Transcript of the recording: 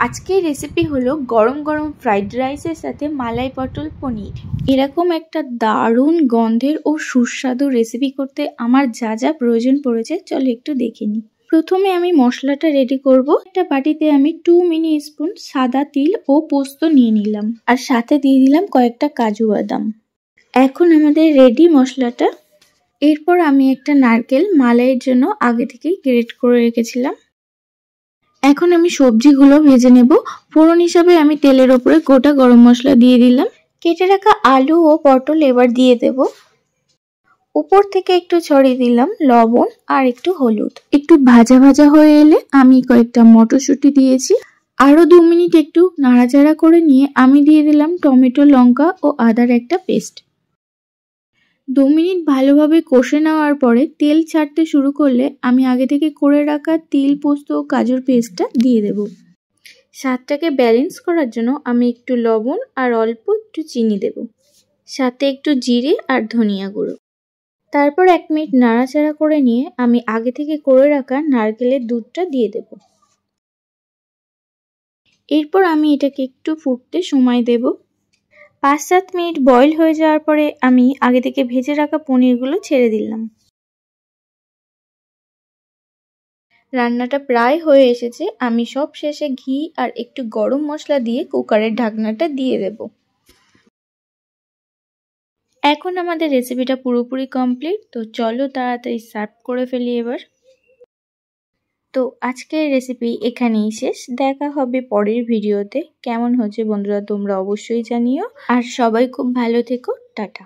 আজকের রেসিপি হলো গরম গরম ফ্রাইড রাইসের সাথে মালাই পটল পনির। এরকম একটা দারুণ গন্ধের ও সুস্বাদু রেসিপি করতে আমার যা যা প্রয়োজন পড়েছে চলো একটু দেখে নিই। প্রথমে আমি মশলাটা রেডি করব। একটা বাটিতে আমি 2 মিনি স্পুন সাদা তিল ও পোস্ত নিয়ে নিলাম, আর সাথে দিয়ে দিলাম কয়েকটা কাজু বাদাম। এখন আমাদের রেডি মশলাটা। এরপর আমি একটা নারকেল মালাইয়ের জন্য আগে থেকেই গ্রেট করে রেখেছিলাম। এখন আমি সবজিগুলো ভেজে নেব। ফোড়ন হিসাবে আমি তেলের ওপরে গোটা গরম মশলা দিয়ে দিলাম। কেটে রাখা আলু ও পটল এবার দিয়ে দেব। উপর থেকে একটু ছড়িয়ে দিলাম লবণ আর একটু হলুদ। একটু ভাজা ভাজা হয়ে এলে আমি কয়েকটা মটরশুঁটি দিয়েছি। আরো 2 মিনিট একটু নাড়াচাড়া করে নিয়ে আমি দিয়ে দিলাম টমেটো, লঙ্কা ও আদার একটা পেস্ট। 2 মিনিট ভালোভাবে কষে নেওয়ার পরে তেল ছাড়তে শুরু করলে আমি আগে থেকে করে রাখা তিল, পোস্ত ও কাজুর পেস্টটা দিয়ে দেব। স্বাদটাকে ব্যালেন্স করার জন্য আমি একটু লবণ আর অল্প একটু চিনি দেব, সাথে একটু জিরে আর ধনিয়া গুঁড়ো। তারপর 1 মিনিট নাড়াচাড়া করে নিয়ে আমি আগে থেকে করে রাখা নারকেলের দুধটা দিয়ে দেব। এরপর আমি এটাকে একটু ফুটতে সময় দেব। 5-7 মিনিট বয়েল হয়ে যাওয়ার পরে আমি আগে থেকে ভেজে রাখা পনিরগুলো ছেড়ে দিলাম। রান্নাটা প্রায় হয়ে এসেছে। আমি সব শেষে ঘি আর একটু গরম মশলা দিয়ে কুকারের ঢাকনাটা দিয়ে দেব। এখন আমাদের রেসিপিটা পুরোপুরি কমপ্লিট। তো চলো তাড়াতাড়ি সার্ভ করে ফেলি এবার। তো আজকের রেসিপি এখানেই শেষ। দেখা হবে পরের ভিডিওতে। কেমন হচ্ছে বন্ধুরা তোমরা অবশ্যই জানিও। আর সবাই খুব ভালো থেকো। টাটা।